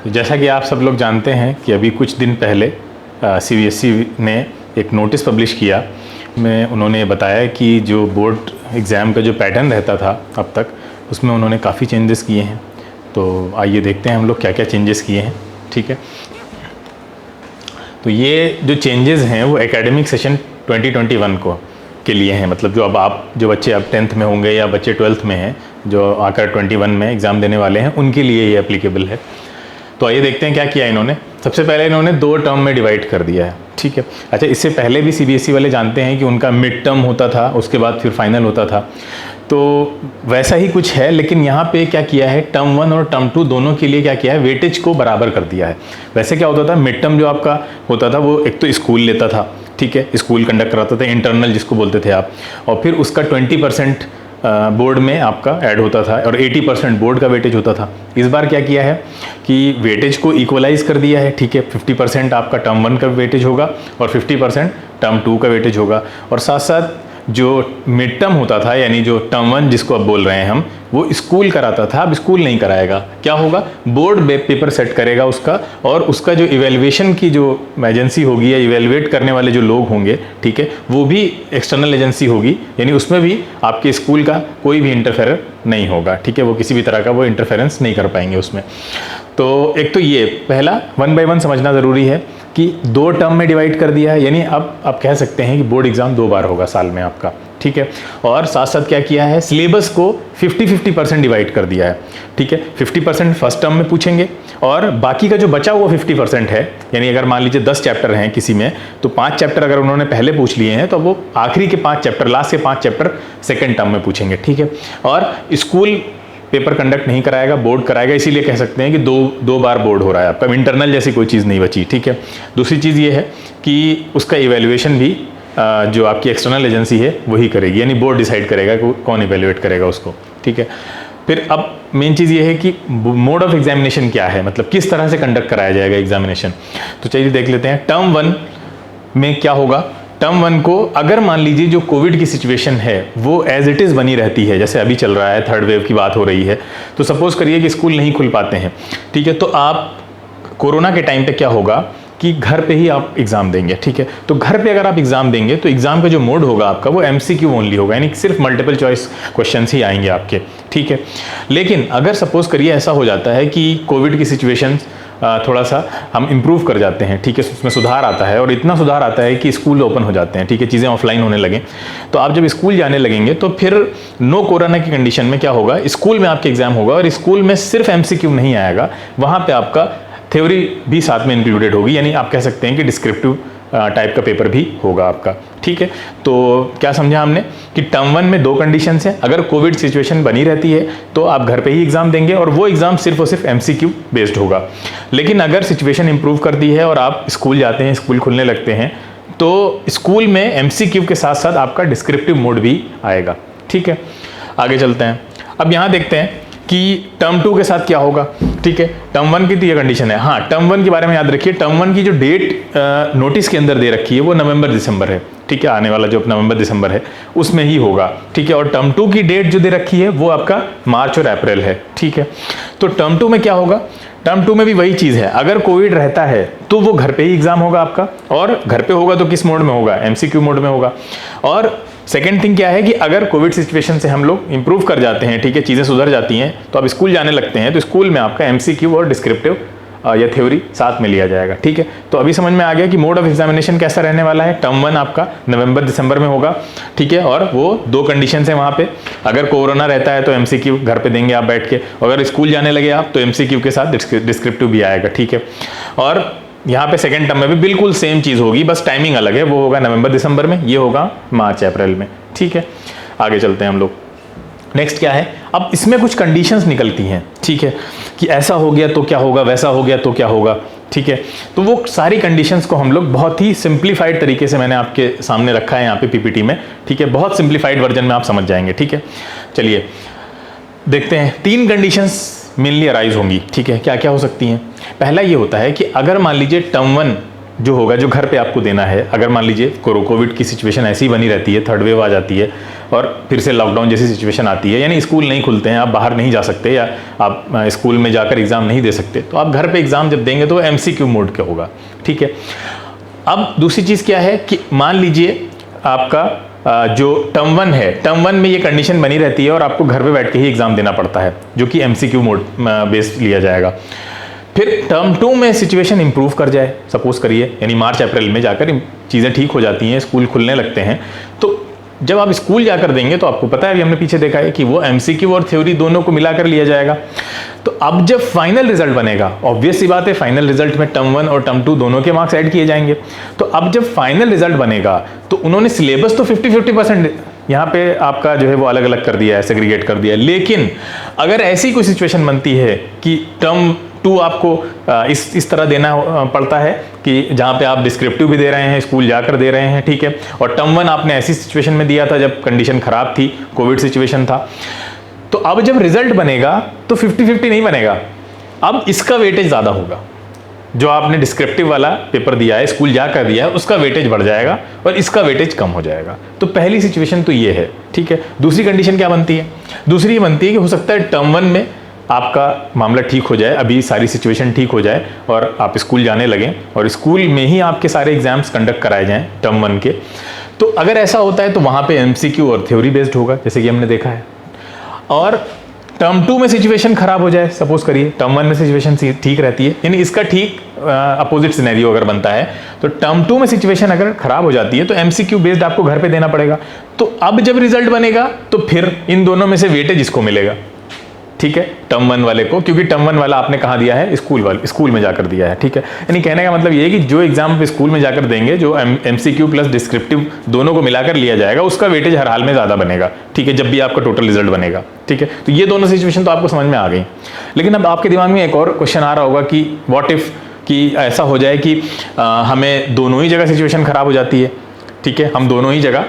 तो जैसा कि आप सब लोग जानते हैं कि अभी कुछ दिन पहले CBSE ने एक नोटिस पब्लिश किया में उन्होंने बताया कि जो बोर्ड एग्ज़ाम का जो पैटर्न रहता था अब तक, उसमें उन्होंने काफ़ी चेंजेस किए हैं। तो आइए देखते हैं हम लोग क्या क्या चेंजेस किए हैं। ठीक है, तो ये जो चेंजेस हैं वो एकेडमिक सेशन 2021 को के लिए हैं। मतलब जो बच्चे अब 10th में होंगे या बच्चे 12th में हैं जो आकर 21 में एग्ज़ाम देने वाले हैं, उनके लिए ये एप्लीकेबल है। तो आइए देखते हैं क्या किया इन्होंने। सबसे पहले इन्होंने 2 टर्म में डिवाइड कर दिया है। ठीक है, अच्छा, इससे पहले भी CBSE वाले जानते हैं कि उनका मिड टर्म होता था, उसके बाद फिर फाइनल होता था, तो वैसा ही कुछ है। लेकिन यहाँ पे क्या किया है, टर्म 1 और टर्म 2 दोनों के लिए क्या किया है, वेटेज को बराबर कर दिया है। वैसे क्या होता था, मिड टर्म जो आपका होता था वो एक तो स्कूल लेता था, ठीक है, स्कूल कंडक्ट कराता था, इंटरनल जिसको बोलते थे आप, और फिर उसका 20% बोर्ड में आपका ऐड होता था और 80% बोर्ड का वेटेज होता था। इस बार क्या किया है कि वेटेज को इक्वलाइज कर दिया है। ठीक है, 50% आपका टर्म 1 का वेटेज होगा और 50% टर्म 2 का वेटेज होगा। और साथ साथ जो मिड टर्म होता था, यानी जो टर्म 1 जिसको अब बोल रहे हैं हम, वो स्कूल कराता था, अब स्कूल नहीं कराएगा। क्या होगा, बोर्ड पेपर सेट करेगा उसका, और उसका जो इवेल्युएशन की जो एजेंसी होगी या इवेल्युएट करने वाले जो लोग होंगे, ठीक है, वो भी एक्सटर्नल एजेंसी होगी, यानी उसमें भी आपके स्कूल का कोई भी इंटरफेयर नहीं होगा। ठीक है, वो किसी भी तरह का वो इंटरफेरेंस नहीं कर पाएंगे उसमें। तो एक तो ये पहला 1 by 1 समझना ज़रूरी है कि 2 टर्म में डिवाइड कर दिया है, यानी अब आप कह सकते हैं कि बोर्ड एग्ज़ाम 2 बार होगा साल में आपका। ठीक है, और साथ साथ क्या किया है, सिलेबस को 50-50% डिवाइड कर दिया है। ठीक है, 50% फर्स्ट टर्म में पूछेंगे और बाकी का जो बचा हुआ 50% है, यानी अगर मान लीजिए 10 चैप्टर हैं किसी में, तो 5 चैप्टर अगर उन्होंने पहले पूछ लिए हैं तो वो आखिरी के 5 चैप्टर, लास्ट के 5 चैप्टर सेकेंड टर्म में पूछेंगे। ठीक है, और स्कूल पेपर कंडक्ट नहीं कराएगा, बोर्ड कराएगा, इसीलिए कह सकते हैं कि दो बार बोर्ड हो रहा है आपका, इंटरनल जैसी कोई चीज़ नहीं बची। ठीक है, दूसरी चीज़ ये है कि उसका इवैल्यूएशन भी जो आपकी एक्सटर्नल एजेंसी है वही करेगी, यानी बोर्ड डिसाइड करेगा कौन इवैल्यूएट करेगा उसको। ठीक है, फिर अब मेन चीज़ ये है कि मोड ऑफ एग्जामिनेशन क्या है, मतलब किस तरह से कंडक्ट कराया जाएगा एग्जामिनेशन। तो चलिए देख लेते हैं। टर्म 1 में क्या होगा, टर्म 1 को अगर मान लीजिए जो कोविड की सिचुएशन है वो एज इट इज़ बनी रहती है, जैसे अभी चल रहा है, 3rd वेव की बात हो रही है, तो सपोज करिए कि स्कूल नहीं खुल पाते हैं। ठीक है, तो आप कोरोना के टाइम पे क्या होगा कि घर पे ही आप एग्ज़ाम देंगे। ठीक है, तो घर पे अगर आप एग्ज़ाम देंगे तो एग्ज़ाम का जो मोड होगा आपका वो MCQ ओनली होगा, यानी सिर्फ मल्टीपल चॉइस क्वेश्चंस ही आएंगे आपके। ठीक है, लेकिन अगर सपोज करिए ऐसा हो जाता है कि कोविड की सिचुएशन थोड़ा सा हम इम्प्रूव कर जाते हैं, ठीक है, उसमें सुधार आता है और इतना सुधार आता है कि स्कूल ओपन हो जाते हैं, ठीक है, चीज़ें ऑफलाइन होने लगें, तो आप जब स्कूल जाने लगेंगे तो फिर नो कोरोना की कंडीशन में क्या होगा, स्कूल में आपके एग्जाम होगा और स्कूल में सिर्फ MCQ नहीं आएगा, वहाँ पे आपका थ्योरी भी साथ में इंक्लूडेड होगी, यानी आप कह सकते हैं कि डिस्क्रिप्टिव टाइप का पेपर भी होगा आपका। ठीक है, तो क्या समझा हमने कि टर्म 1 में 2 कंडीशंस हैं। अगर कोविड सिचुएशन बनी रहती है तो आप घर पे ही एग्जाम देंगे और वो एग्जाम सिर्फ और सिर्फ MCQ बेस्ड होगा। लेकिन अगर सिचुएशन इंप्रूव करती है और आप स्कूल जाते हैं, स्कूल खुलने लगते हैं, तो स्कूल में MCQ के साथ साथ आपका डिस्क्रिप्टिव मोड भी आएगा। ठीक है, आगे चलते हैं। अब यहाँ देखते हैं कि टर्म 2 के साथ क्या होगा। ठीक है, टर्म 1 की तो ये कंडीशन है। हाँ, टर्म 1 के बारे में याद रखिए, टर्म 1 की जो डेट नोटिस के अंदर दे रखी है वो नवंबर-दिसंबर है। ठीक है, आने वाला जो नवंबर-दिसंबर है उसमें ही होगा। ठीक है, और टर्म 2 की डेट जो दे रखी है वो आपका मार्च और अप्रैल है। ठीक है, तो टर्म 2 में क्या होगा, टर्म 2 में भी वही चीज़ है, अगर कोविड रहता है तो वो घर पे ही एग्जाम होगा आपका, और घर पे होगा तो किस मोड में होगा, MCQ मोड में होगा। और सेकेंड थिंग क्या है कि अगर कोविड सिचुएशन से हम लोग इंप्रूव कर जाते हैं, ठीक है, चीज़ें सुधर जाती हैं, तो अब स्कूल जाने लगते हैं, तो स्कूल में आपका MCQ और डिस्क्रिप्टिव या थ्योरी साथ में लिया जाएगा। ठीक है, तो अभी समझ में आ गया कि मोड ऑफ एग्जामिनेशन कैसा रहने वाला है। टर्म 1 आपका नवंबर-दिसंबर में होगा। ठीक है, और वो 2 कंडीशन है वहाँ पे, अगर कोरोना रहता है तो MCQ घर पे देंगे आप बैठ के, अगर स्कूल जाने लगे आप तो MCQ के साथ डिस्क्रिप्टिव भी आएगा। ठीक है, और यहाँ पे सेकेंड टर्म में भी बिल्कुल सेम चीज़ होगी, बस टाइमिंग अलग है, वो होगा नवंबर-दिसंबर में, ये होगा मार्च-अप्रैल में। ठीक है, आगे चलते हैं हम लोग। नेक्स्ट क्या है, अब इसमें कुछ कंडीशंस निकलती हैं। ठीक है, कि ऐसा हो गया तो क्या होगा, वैसा हो गया तो क्या होगा। ठीक है, तो वो सारी कंडीशंस को हम लोग बहुत ही सिंप्लीफाइड तरीके से मैंने आपके सामने रखा है यहाँ पे PPT में। ठीक है, बहुत सिंप्लीफाइड वर्जन में आप समझ जाएंगे। ठीक है, चलिए देखते हैं। 3 कंडीशंस मेनली अराइज होंगी। ठीक है, क्या क्या हो सकती हैं। पहला ये होता है कि अगर मान लीजिए टर्म 1 जो होगा, जो घर पे आपको देना है, अगर मान लीजिए कोविड की सिचुएशन ऐसी ही बनी रहती है, 3rd वेव आ जाती है और फिर से लॉकडाउन जैसी सिचुएशन आती है, यानी स्कूल नहीं खुलते हैं, आप बाहर नहीं जा सकते या आप स्कूल में जाकर एग्ज़ाम नहीं दे सकते, तो आप घर पे एग्ज़ाम जब देंगे तो MCQ मोड का होगा, ठीक है। अब दूसरी चीज़ क्या है कि मान लीजिए आपका जो टर्म 1 है, टर्म 1 में ये कंडीशन बनी रहती है और आपको घर पे बैठ के ही एग्ज़ाम देना पड़ता है, जो कि MCQ मोड बेस्ड लिया जाएगा। फिर टर्म 2 में सिचुएशन इंप्रूव कर जाए, सपोज करिए, यानी मार्च अप्रैल में जाकर चीज़ें ठीक हो जाती हैं, स्कूल खुलने लगते हैं, तो जब आप स्कूल जाकर देंगे तो आपको पता है, अभी हमने पीछे देखा है कि वो MCQ और थ्योरी दोनों को मिलाकर लिया जाएगा। तो अब जब फाइनल रिजल्ट बनेगा, ऑब्वियस सी बात है, फाइनल रिजल्ट में टर्म 1 और टर्म 2 दोनों के मार्क्स ऐड किए जाएंगे। तो अब जब फाइनल रिजल्ट बनेगा तो उन्होंने सिलेबस तो 50-50% यहाँ पे आपका जो है वो अलग अलग कर दिया है, सेग्रीगेट कर दिया है। लेकिन अगर ऐसी कोई सिचुएशन बनती है कि टर्म 2 आपको इस तरह देना पड़ता है कि जहाँ पे आप डिस्क्रिप्टिव भी दे रहे हैं, स्कूल जाकर दे रहे हैं, ठीक है, और टर्म 1 आपने ऐसी सिचुएशन में दिया था जब कंडीशन खराब थी, कोविड सिचुएशन था, तो अब जब रिजल्ट बनेगा तो 50-50 नहीं बनेगा, अब इसका वेटेज ज़्यादा होगा। जो आपने डिस्क्रिप्टिव वाला पेपर दिया है, स्कूल जाकर दिया है, उसका वेटेज बढ़ जाएगा और इसका वेटेज कम हो जाएगा। तो पहली सिचुएशन तो ये है, ठीक है। दूसरी कंडीशन क्या बनती है? दूसरी ये बनती है कि हो सकता है टर्म 1 में आपका मामला ठीक हो जाए, अभी सारी सिचुएशन ठीक हो जाए और आप स्कूल जाने लगें और स्कूल में ही आपके सारे एग्जाम्स कंडक्ट कराए जाएं टर्म 1 के। तो अगर ऐसा होता है तो वहाँ पे MCQ और थ्योरी बेस्ड होगा, जैसे कि हमने देखा है। और टर्म 2 में सिचुएशन खराब हो जाए, सपोज करिए टर्म 1 में सिचुएशन ठीक रहती है, यानी इसका ठीक अपोजिट सिनेरियो अगर बनता है, तो टर्म 2 में सिचुएशन अगर खराब हो जाती है तो MCQ बेस्ड आपको घर पे देना पड़ेगा। तो अब जब रिजल्ट बनेगा तो फिर इन दोनों में से वेटेज इसको मिलेगा, ठीक है, टर्म 1 वाले को, क्योंकि टर्म 1 वाला आपने कहाँ दिया है? स्कूल में जाकर दिया है, ठीक है। यानी कहने का मतलब ये है कि जो एग्जाम आप स्कूल में जाकर देंगे, जो MCQ प्लस डिस्क्रिप्टिव दोनों को मिलाकर लिया जाएगा, उसका वेटेज हर हाल में ज़्यादा बनेगा, ठीक है, जब भी आपका टोटल रिजल्ट बनेगा, ठीक है। तो ये दोनों सिचुएशन तो आपको समझ में आ गई। लेकिन अब आपके दिमाग में एक और क्वेश्चन आ रहा होगा कि व्हाट इफ कि ऐसा हो जाए कि हमें दोनों ही जगह सिचुएशन खराब हो जाती है, ठीक है, हम दोनों ही जगह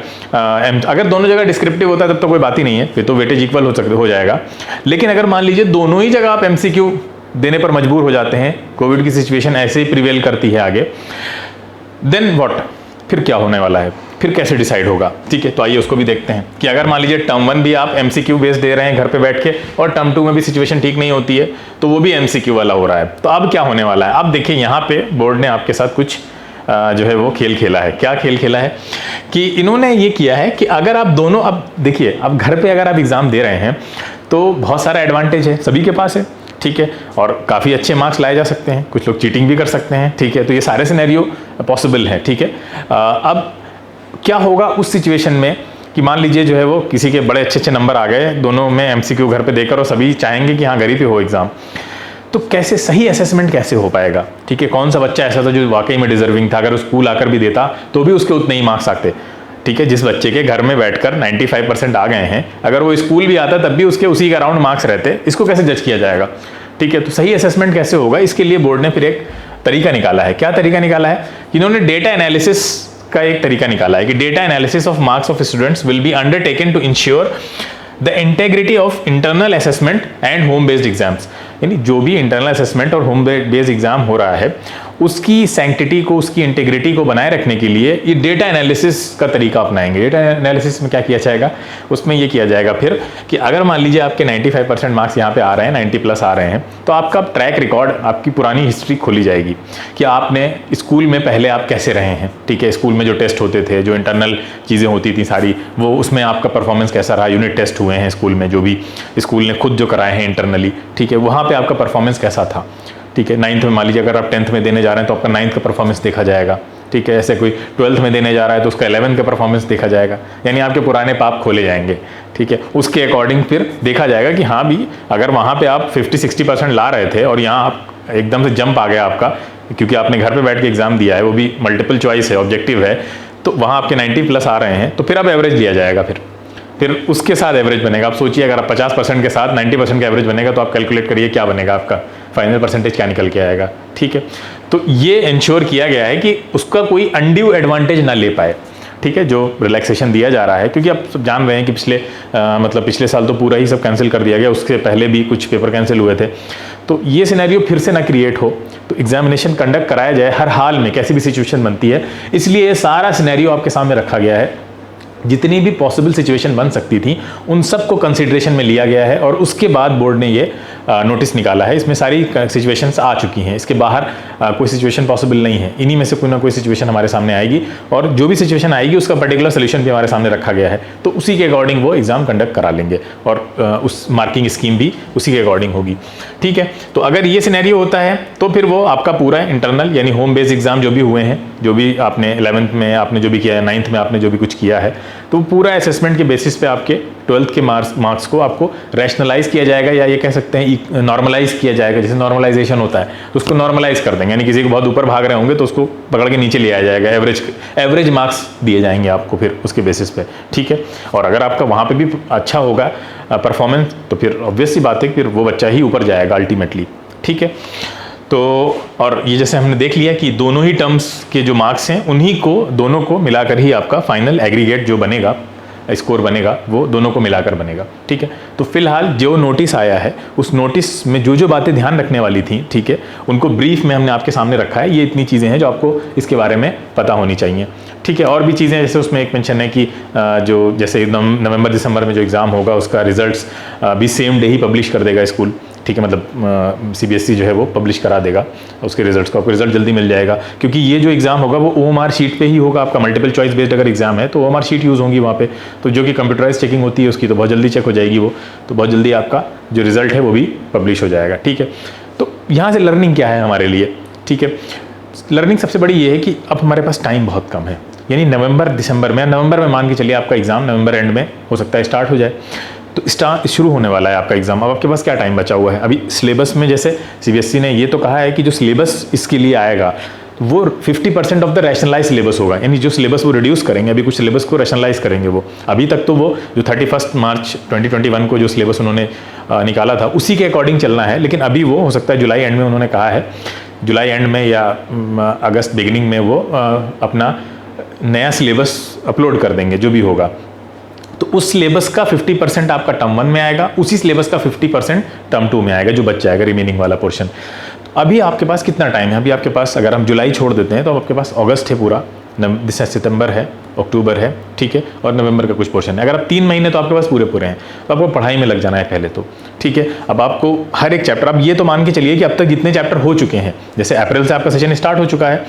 अगर दोनों जगह डिस्क्रिप्टिव होता है तब तो कोई बात ही नहीं है, फिर तो वेटेज इक्वल हो जाएगा। लेकिन अगर मान लीजिए दोनों ही जगह आप MCQ देने पर मजबूर हो जाते हैं, कोविड की सिचुएशन ऐसे ही प्रिवेल करती है आगे, देन व्हाट, फिर क्या होने वाला है, फिर कैसे डिसाइड होगा, ठीक है। तो आइए उसको भी देखते हैं कि अगर मान लीजिए टर्म 1 भी आप MCQ बेस्ड दे रहे हैं घर पे बैठ के और टर्म 2 में भी सिचुएशन ठीक नहीं होती है, तो वो भी MCQ वाला हो रहा है, तो अब क्या होने वाला है? अब देखिए यहाँ पे बोर्ड ने आपके साथ कुछ जो है वो खेल खेला है। क्या खेल खेला है कि इन्होंने ये किया है कि अगर आप दोनों, अब देखिए, अब घर पे अगर आप एग्ज़ाम दे रहे हैं तो बहुत सारा एडवांटेज है, सभी के पास है, ठीक है, और काफ़ी अच्छे मार्क्स लाए जा सकते हैं, कुछ लोग चीटिंग भी कर सकते हैं, ठीक है, तो ये सारे सिनेरियो पॉसिबल है, ठीक है। अब क्या होगा उस सिचुएशन में कि मान लीजिए जो है वो किसी के बड़े अच्छे नंबर आ गए दोनों में MCQ घर पे देकर, और सभी चाहेंगे कि हाँ घर ही पे हो एग्ज़ाम, तो कैसे सही असेसमेंट कैसे हो पाएगा, ठीक है। कौन सा बच्चा ऐसा था जो वाकई में डिजर्विंग था, अगर स्कूल आकर भी देता तो भी उसके उतने ही मार्क्स आते, ठीक है। जिस बच्चे के घर में बैठकर 95% आ गए हैं, अगर वो स्कूल भी आता तब भी उसके उसी के अराउंड मार्क्स रहते, इसको कैसे जज किया जाएगा, ठीक है। तो सही असेसमेंट कैसे होगा, इसके लिए बोर्ड ने फिर एक तरीका निकाला है। क्या तरीका निकाला है? इन्होंने डेटा एनालिसिस का एक तरीका निकाला है कि data analysis of marks of students will be undertaken to ensure the integrity of internal assessment and home based exams. यानी जो भी इंटरनल असेसमेंट और होम बेस्ड एग्जाम हो रहा है, उसकी सैंक्टिटी को, उसकी इंटेग्रिटी को बनाए रखने के लिए ये डेटा एनालिसिस का तरीका अपनाएंगे। डेटा एनालिसिस में क्या किया जाएगा? उसमें ये किया जाएगा फिर कि अगर मान लीजिए आपके 95% मार्क्स यहाँ पे आ रहे हैं, 90+ आ रहे हैं, तो आपका ट्रैक रिकॉर्ड, आपकी पुरानी हिस्ट्री खोली जाएगी कि आपने स्कूल में पहले आप कैसे रहे हैं, ठीक है। स्कूल में जो टेस्ट होते थे, जो इंटरनल चीज़ें होती थी सारी, वो उसमें आपका परफॉर्मेंस कैसा रहा, यूनिट टेस्ट हुए हैं स्कूल में, जो भी स्कूल ने खुद जो कराए हैं इंटरनली, ठीक है, वहाँ पे आपका परफॉर्मेंस कैसा था, ठीक है। 9th में मान लीजिए अगर आप 10th में देने जा रहे हैं तो आपका 9th का परफॉर्मेंस देखा जाएगा, ठीक है। ऐसे कोई 12th में देने जा रहा है तो उसका 11th का परफॉर्मेंस देखा जाएगा, यानी आपके पुराने पाप खोले जाएंगे, ठीक है। उसके अकॉर्डिंग फिर देखा जाएगा कि हाँ भी, अगर वहाँ पे आप 50-60% ला रहे थे और यहाँ आप एकदम से जंप आ गया आपका, क्योंकि आपने घर पे बैठ के एग्जाम दिया है, वो भी मल्टीपल चॉइस है, ऑब्जेक्टिव है, तो वहाँ आपके 90+ आ रहे हैं, तो फिर अब एवरेज लिया जाएगा, फिर उसके साथ एवरेज बनेगा। आप सोचिए अगर आप 50% के साथ 90% का एवरेज बनेगा तो आप कैलकुलेट करिए क्या बनेगा, आपका फाइनल परसेंटेज क्या निकल के आएगा, ठीक है। तो ये इंश्योर किया गया है कि उसका कोई अनड्यू एडवांटेज ना ले पाए, ठीक है, जो रिलैक्सेशन दिया जा रहा है। क्योंकि आप सब जान रहे हैं कि पिछले साल तो पूरा ही सब कैंसिल कर दिया गया, उसके पहले भी कुछ पेपर कैंसिल हुए थे, तो ये सिनेरियो फिर से ना क्रिएट हो, तो एग्जामिनेशन कंडक्ट कराया जाए हर हाल में, कैसी भी सिचुएशन बनती है। इसलिए ये सारा सिनेरियो आपके सामने रखा गया है जितनी भी पॉसिबल सिचुएशन बन सकती थी उन सबको कंसिडरेशन में लिया गया है और उसके बाद बोर्ड ने ये नोटिस निकाला है। इसमें सारी सिचुएशंस आ चुकी हैं, इसके बाहर कोई सिचुएशन पॉसिबल नहीं है। इन्हीं में से कोई ना कोई सिचुएशन हमारे सामने आएगी और जो भी सिचुएशन आएगी उसका पर्टिकुलर सोल्यूशन भी हमारे सामने रखा गया है, तो उसी के अकॉर्डिंग वो एग्जाम कंडक्ट करा लेंगे और उस मार्किंग स्कीम भी उसी के अकॉर्डिंग होगी। ठीक है, तो अगर ये सिनेरियो होता है तो फिर वो आपका पूरा इंटरनल यानी होम बेस्ड एग्जाम जो भी हुए हैं, जो भी आपने 11th में आपने जो भी किया है, 9th में आपने जो भी कुछ किया है, तो पूरा असेसमेंट के बेसिस पे आपके 12th के मार्क्स को आपको रैशनलाइज किया जाएगा या ये कह सकते हैं नॉर्मलाइज किया जाएगा। जैसे नॉर्मलाइजेशन होता है तो उसको नॉर्मलाइज कर देंगे, यानी किसी को बहुत ऊपर भाग रहे होंगे तो उसको पकड़ के नीचे ले आया जाएगा, एवरेज मार्क्स दिए जाएंगे आपको फिर उसके बेसिस पे। ठीक है, और अगर आपका वहाँ पे भी अच्छा होगा परफॉर्मेंस तो फिर ऑब्वियस सी बात है फिर वो बच्चा ही ऊपर जाएगा अल्टीमेटली। ठीक है, तो और ये जैसे हमने देख लिया कि दोनों ही टर्म्स के जो मार्क्स हैं उन्हीं को दोनों को मिलाकर ही आपका फाइनल एग्रीगेट जो बनेगा, स्कोर बनेगा, वो दोनों को मिलाकर बनेगा। ठीक है, तो फिलहाल जो नोटिस आया है उस नोटिस में जो जो बातें ध्यान रखने वाली थी, ठीक है, उनको ब्रीफ में हमने आपके सामने रखा है। ये इतनी चीज़ें हैं जो आपको इसके बारे में पता होनी चाहिए। ठीक है, और भी चीज़ें जैसे उसमें एक मेंशन है कि जो जैसे नवंबर दिसंबर में जो एग्ज़ाम होगा उसका रिजल्ट्स भी सेम डे ही पब्लिश कर देगा स्कूल। ठीक है, मतलब CBSE जो है वो पब्लिश करा देगा उसके रिजल्ट्स को, आपको रिजल्ट जल्दी मिल जाएगा क्योंकि ये जो एग्ज़ाम होगा वो OMR शीट पे ही होगा। आपका मल्टीपल चॉइस बेस्ड अगर एग्जाम है तो OMR शीट यूज़ होंगी वहाँ पे, तो जो कि कंप्यूटराइज चेकिंग होती है उसकी तो बहुत जल्दी चेक हो जाएगी वो, तो बहुत जल्दी आपका जो रिजल्ट है वो भी पब्लिश हो जाएगा। ठीक है, तो यहाँ से लर्निंग क्या है हमारे लिए? ठीक है, लर्निंग सबसे बड़ी ये है कि अब हमारे पास टाइम बहुत कम है, यानी नवंबर में मान के चलिए आपका एग्ज़ाम नवंबर एंड में हो सकता है स्टार्ट हो जाए, तो शुरू होने वाला है आपका एग्जाम। अब आपके पास क्या टाइम बचा हुआ है? अभी सिलेबस में जैसे CBSE ने ये तो कहा है कि जो सिलेबस इसके लिए आएगा वो 50% ऑफ द रैशनलाइज सिलेबस होगा, यानी जो सिलेबस वो रिड्यूस करेंगे, अभी कुछ सिलेबस को रैशनलाइज करेंगे वो। अभी तक तो वो जो 31 मार्च 2021 को जो सिलेबस उन्होंने निकाला था उसी के अकॉर्डिंग चलना है, लेकिन अभी वो हो सकता है जुलाई एंड में, उन्होंने कहा है जुलाई एंड में या अगस्त बिगिनिंग में वो अपना नया सिलेबस अपलोड कर देंगे जो भी होगा। तो उस सिलेबस का 50% आपका टर्म 1 में आएगा, उसी सिलेबस का 50% टर्म 2 में आएगा जो बच जाएगा रिमेनिंग वाला पोर्शन। अभी आपके पास कितना टाइम है? अभी आपके पास अगर हम जुलाई छोड़ देते हैं तो आपके पास अगस्त है पूरा, सितंबर है, अक्टूबर है, ठीक है, और नवंबर का कुछ पोर्शन है। अगर आप 3 महीने तो आपके पास पूरे हैं, तो आपको पढ़ाई में लग जाना है पहले तो। ठीक है, अब आपको हर एक चैप्टर, अब ये तो मान के चलिए कि अब तक जितने चैप्टर हो चुके हैं, जैसे अप्रैल से आपका सेशन स्टार्ट हो चुका है,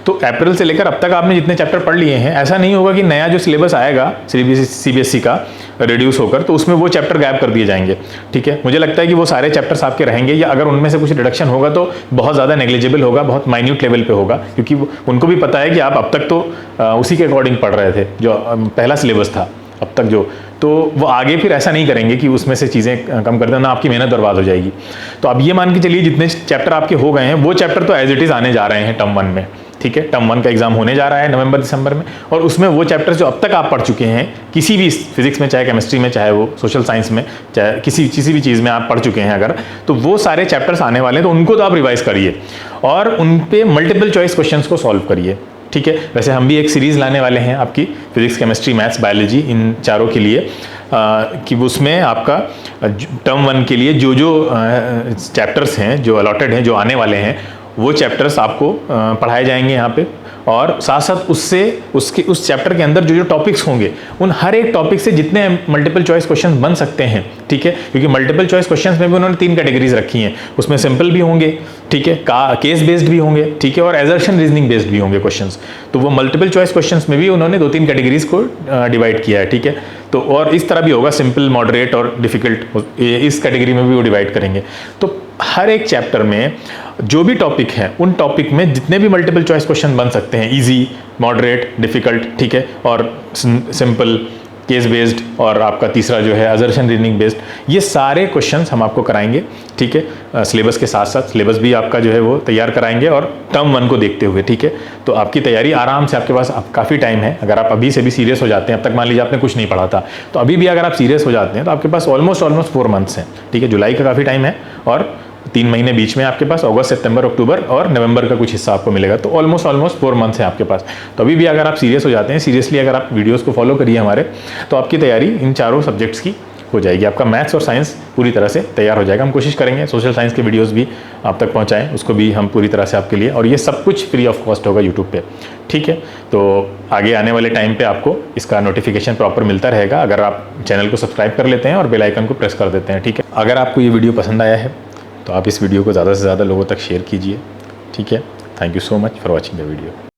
तो अप्रैल से लेकर अब तक आपने जितने चैप्टर पढ़ लिए हैं, ऐसा नहीं होगा कि नया जो सिलेबस आएगा CBSE का रिड्यूस होकर तो उसमें वो चैप्टर गायब कर दिए जाएंगे। ठीक है, मुझे लगता है कि वो सारे चैप्टर्स आपके रहेंगे, या अगर उनमें से कुछ रिडक्शन होगा तो बहुत ज़्यादा नेग्लिजिबल होगा, बहुत माइन्यूट लेवल पे होगा, क्योंकि उनको भी पता है कि आप अब तक तो उसी के अकॉर्डिंग पढ़ रहे थे जो पहला सिलेबस था अब तक जो, तो वो आगे फिर ऐसा नहीं करेंगे कि उसमें से चीज़ें कम कर देना, आपकी मेहनत बर्बाद हो जाएगी। तो अब ये मान के चलिए जितने चैप्टर आपके हो गए हैं वो चैप्टर तो एज इट इज़ आने जा रहे हैं टर्म 1 में। ठीक है, टर्म 1 का एग्जाम होने जा रहा है नवंबर दिसंबर में, और उसमें वो चैप्टर्स जो अब तक आप पढ़ चुके हैं किसी भी फिजिक्स में, चाहे केमिस्ट्री में, चाहे वो सोशल साइंस में, चाहे किसी भी चीज़ में आप पढ़ चुके हैं अगर, तो वो सारे चैप्टर्स आने वाले हैं, तो उनको तो आप रिवाइज करिए और उन पे मल्टीपल चॉइस क्वेश्चंस को सॉल्व करिए। ठीक है, वैसे हम भी एक सीरीज़ लाने वाले हैं आपकी फिजिक्स, केमिस्ट्री, मैथ्स, बायोलॉजी, इन चारों के लिए, कि उसमें आपका टर्म 1 के लिए जो जो चैप्टर्स हैं जो अलॉटेड हैं, जो आने वाले हैं, वो चैप्टर्स आपको पढ़ाए जाएंगे यहाँ पे, और साथ साथ उस चैप्टर के अंदर जो जो टॉपिक्स होंगे उन हर एक टॉपिक से जितने मल्टीपल चॉइस क्वेश्चंस बन सकते हैं। ठीक है, क्योंकि मल्टीपल चॉइस क्वेश्चंस में भी उन्होंने 3 कैटेगरीज रखी हैं, उसमें सिंपल भी होंगे, ठीक है, केस बेस्ड भी होंगे, ठीक है, और एजर्शन रीजनिंग बेस्ड भी होंगे क्वेश्चंस। तो वो मल्टीपल चॉइस क्वेश्चंस में भी उन्होंने 2-3 कैटेगरीज को डिवाइड किया है। ठीक है, तो और इस तरह भी होगा, सिंपल, मॉडरेट और डिफिकल्ट, इस कैटेगरी में भी वो डिवाइड करेंगे। तो हर एक चैप्टर में जो भी टॉपिक है उन टॉपिक में जितने भी मल्टीपल चॉइस क्वेश्चन बन सकते हैं, इजी, मॉडरेट, डिफिकल्ट, ठीक है, और सिंपल, केस बेस्ड, और आपका तीसरा जो है असर्शन रीजनिंग बेस्ड, ये सारे क्वेश्चंस हम आपको कराएंगे। ठीक है, सिलेबस के साथ साथ सिलेबस भी आपका जो है वो तैयार कराएंगे और टर्म 1 को देखते हुए। ठीक है, तो आपकी तैयारी आराम से, आपके पास काफ़ी टाइम है। अगर आप अभी से भी सीरियस हो जाते हैं, अब तक मान लीजिए आपने कुछ नहीं पढ़ा था, तो अभी भी अगर आप सीरियस हो जाते हैं तो आपके पास ऑलमोस्ट 4 मंथ्स हैं। ठीक है, जुलाई का काफ़ी टाइम है और 3 महीने बीच में आपके पास, अगस्त, सितंबर, अक्टूबर और नवंबर का कुछ हिस्सा आपको मिलेगा, तो ऑलमोस्ट 4 मंथ्स है आपके पास। तो अभी भी अगर आप सीरियस हो जाते हैं, सीरियसली अगर आप वीडियोस को फॉलो करिए हमारे, तो आपकी तैयारी इन चारों सब्जेक्ट्स की हो जाएगी। आपका मैथ्स और साइंस पूरी तरह से तैयार हो जाएगा। हम कोशिश करेंगे सोशल साइंस के वीडियोज़ भी आप तक पहुँचाएँ, उसको भी हम पूरी तरह से आपके लिए, और ये सब कुछ फ्री ऑफ कॉस्ट होगा यूट्यूब पे, ठीक है। तो आगे आने वाले टाइम पे आपको इसका नोटिफिकेशन प्रॉपर मिलता रहेगा अगर आप चैनल को सब्सक्राइब कर लेते हैं और बेल आइकन को प्रेस कर देते हैं, ठीक है। अगर आपको ये वीडियो पसंद आया है तो आप इस वीडियो को ज़्यादा से ज़्यादा लोगों तक शेयर कीजिए, ठीक है। Thank you so much for watching the video.